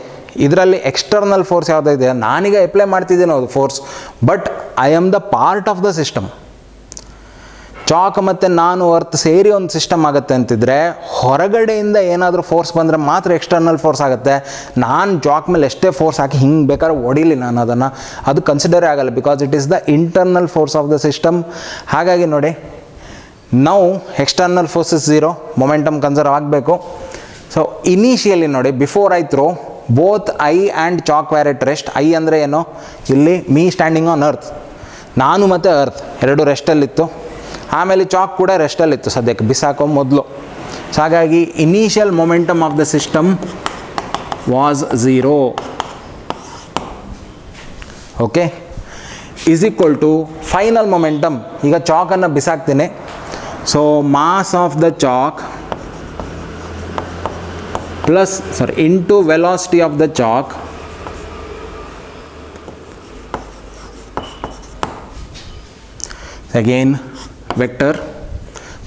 ಇದರಲ್ಲಿ ಎಕ್ಸ್ಟರ್ನಲ್ ಫೋರ್ಸ್ ಯಾವುದಿದೆ, ನಾನೀಗ ಅಪ್ಲೈ ಮಾಡ್ತಿದ್ದೇನೆ ಅದು force, but I am the part of the system. Chalk ಮತ್ತು ನಾನು ಅರ್ತ್ ಸೇರಿ ಒಂದು ಸಿಸ್ಟಮ್ ಆಗುತ್ತೆ ಅಂತಿದ್ರೆ, ಹೊರಗಡೆಯಿಂದ ಏನಾದರೂ ಫೋರ್ಸ್ ಬಂದರೆ ಮಾತ್ರ ಎಕ್ಸ್ಟರ್ನಲ್ ಫೋರ್ಸ್ ಆಗುತ್ತೆ. ನಾನು ಚಾಕ್ ಮೇಲೆ ಎಷ್ಟೇ ಫೋರ್ಸ್ ಹಾಕಿ ಹಿಂಗೆ ಬೇಕಾದ್ರೆ ಹೊಡೀಲಿ, ನಾನು ಅದನ್ನು ಅದು ಕನ್ಸಿಡರೇ ಆಗಲ್ಲ, because it is the internal force of the system. ಹಾಗಾಗಿ ನೋಡಿ, ನಾವು external force is 0, momentum conserve ಆಗಬೇಕು. ಸೊ ಇನಿಷಿಯಲಿ ನೋಡಿ, before I throw both I and chalk were at rest. I ಅಂದರೆ ಏನು? ಇಲ್ಲಿ ಮೀ ಸ್ಟ್ಯಾಂಡಿಂಗ್ ಆನ್ ಅರ್ತ್, ನಾನು ಮತ್ತು ಅರ್ತ್ ಎರಡು ರೆಸ್ಟಲ್ಲಿತ್ತು. ಆಮೇಲೆ ಚಾಕ್ ಕೂಡ ರೆಸ್ಟಲ್ಲಿತ್ತು ಸದ್ಯಕ್ಕೆ, ಬಿಸಾಕೋ ಮೊದಲು. ಸೊ ಹಾಗಾಗಿ initial momentum of the system was 0. Okay, is equal to final momentum. ಈಗ ಚಾಕನ್ನು ಬಿಸಾಕ್ತೀನಿ. So mass of the chalk plus into velocity of the chalk again vector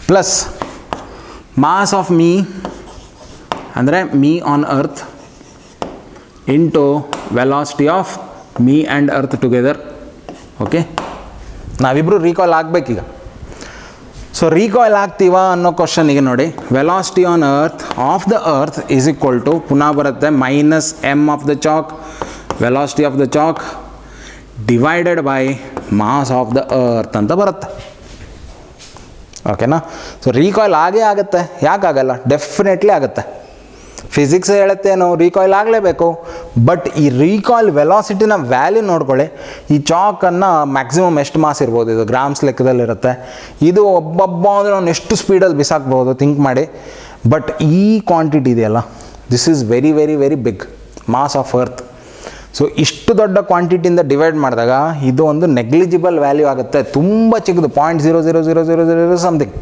plus mass of me ಅಂದರೆ me on earth into velocity of me and earth together. Okay, ನಾವಿಬ್ಬರು recall ಆಗಬೇಕೀಗ. So recoil ಆಗ್ತೀವಾ ಅನ್ನೋ ಕ್ವಶನಿಗೆ ನೋಡಿ, velocity on earth of the earth is equal to ಪುನಃ ಬರುತ್ತೆ minus M of the chalk, velocity of the chalk divided by mass of the earth ಅಂತ ಬರುತ್ತೆ. ಓಕೆನಾ? ಸೊ ರೀಕಾಯ್ಲ್ ಆಗೇ ಆಗುತ್ತೆ. ಯಾಕಾಗಲ್ಲ? ಡೆಫಿನೆಟ್ಲಿ ಆಗುತ್ತೆ. ಫಿಸಿಕ್ಸ್ ಹೇಳುತ್ತೇನೋ ರೀಕಾಯ್ಲ್ ಆಗಲೇಬೇಕು. ಬಟ್ ಈ ರೀಕಾಯ್ಲ್ ವೆಲಾಸಿಟಿನ ವ್ಯಾಲ್ಯೂ ನೋಡ್ಕೊಳ್ಳಿ. ಈ ಚಾಕನ್ನು ಮ್ಯಾಕ್ಸಿಮಮ್ ಎಷ್ಟು ಮಾಸ್ ಇರ್ಬೋದು? ಇದು ಗ್ರಾಮ್ಸ್ ಲೆಕ್ಕದಲ್ಲಿರುತ್ತೆ. ಇದು ಒಬ್ಬೊಬ್ಬ ಅಂದರೆ ಅವ್ನು ಎಷ್ಟು ಸ್ಪೀಡಲ್ಲಿ ಬಿಸಾಕ್ಬೋದು ಥಿಂಕ್ ಮಾಡಿ. ಬಟ್ ಈ ಕ್ವಾಂಟಿಟಿ ಇದೆಯಲ್ಲ, this is very very very big mass of earth. So ಇಷ್ಟು ದೊಡ್ಡ ಕ್ವಾಂಟಿಟಿಯಿಂದ ಡಿವೈಡ್ ಮಾಡಿದಾಗ ಇದು ಒಂದು ನೆಗ್ಲಿಜಿಬಲ್ ವ್ಯಾಲ್ಯೂ ಆಗುತ್ತೆ. ತುಂಬ ಚಿಕ್ಕದು, 0.00000 something,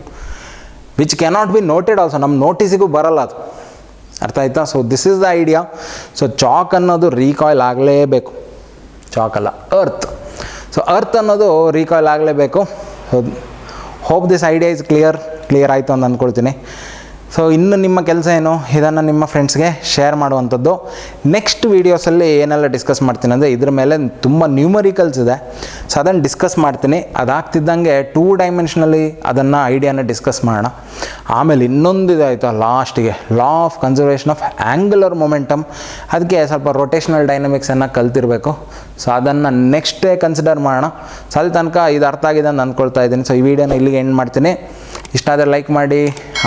which cannot be noted also. ನಮ್ಮ ನೋಟಿಸಿಗೂ ಬರಲ್ಲ ಅದು. ಅರ್ಥ ಆಯ್ತಾ? So this is the idea. So chalk ಅನ್ನೋದು ರೀಕಾಯ್ಲ್ ಆಗಲೇಬೇಕು. ಚಾಕ್ ಅಲ್ಲ, ಅರ್ತ್. ಸೊ ಅರ್ತ್ ಅನ್ನೋದು ರೀಕಾಯ್ಲ್ ಆಗಲೇಬೇಕು. Hope this idea is clear ಆಯಿತು ಅಂತ ಅಂದ್ಕೊಳ್ತೀನಿ. ಸೊ ಇನ್ನು ನಿಮ್ಮ ಕೆಲಸ ಏನು? ಇದನ್ನು ನಿಮ್ಮ ಫ್ರೆಂಡ್ಸ್ಗೆ ಶೇರ್ ಮಾಡುವಂಥದ್ದು. ನೆಕ್ಸ್ಟ್ ವೀಡಿಯೋಸಲ್ಲಿ ಏನೆಲ್ಲ ಡಿಸ್ಕಸ್ ಮಾಡ್ತೀನಿ ಅಂದರೆ ಇದ್ರ ಮೇಲೆ ತುಂಬ ನ್ಯೂಮರಿಕಲ್ಸ್ ಇದೆ. ಸೊ ಅದನ್ನು ಡಿಸ್ಕಸ್ ಮಾಡ್ತೀನಿ. ಅದಾಗ್ತಿದ್ದಂಗೆ 2 ಡೈಮೆನ್ಷನಲ್ಲಿ ಅದನ್ನು ಐಡಿಯಾನ ಡಿಸ್ಕಸ್ ಮಾಡೋಣ. ಆಮೇಲೆ ಇನ್ನೊಂದು ಇದಾಯಿತು ಲಾಸ್ಟಿಗೆ, ಲಾ of conservation of angular momentum. ಅದಕ್ಕೆ ಸ್ವಲ್ಪ ರೊಟೇಷನಲ್ ಡೈನಮಿಕ್ಸನ್ನು ಕಲ್ತಿರಬೇಕು. ಸೊ ಅದನ್ನು ನೆಕ್ಸ್ಟ್ ಡೇ ಕನ್ಸಿಡರ್ ಮಾಡೋಣ. ಸೊ ಅಲ್ಲಿ ತನಕ ಇದು ಅರ್ಥ ಆಗಿದೆ ಅಂತ ಅಂದ್ಕೊಳ್ತಾ ಇದ್ದೀನಿ. ಸೊ ಈ ವಿಡಿಯೋನ ಇಲ್ಲಿಗೆ ಎಂಡ್ ಮಾಡ್ತೀನಿ. ಇಷ್ಟ ಆದರೆ ಲೈಕ್ ಮಾಡಿ,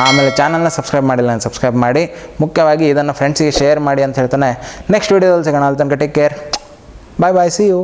ಆಮೇಲೆ ಚಾನಲ್ನ ಸಬ್ಸ್ಕ್ರೈಬ್ ಮಾಡಿಲ್ಲ ನಾನು ಸಬ್ಸ್ಕ್ರೈಬ್ ಮಾಡಿ. ಮುಖ್ಯವಾಗಿ ಇದನ್ನು ಫ್ರೆಂಡ್ಸಿಗೆ ಶೇರ್ ಮಾಡಿ ಅಂತ ಹೇಳ್ತಾನೆ. ನೆಕ್ಸ್ಟ್ ವೀಡಿಯೋದಲ್ಲಿ ಸಿಗೋಣ. ಅಲ್ಲಿ ತನಕ take care. Bye bye, see you.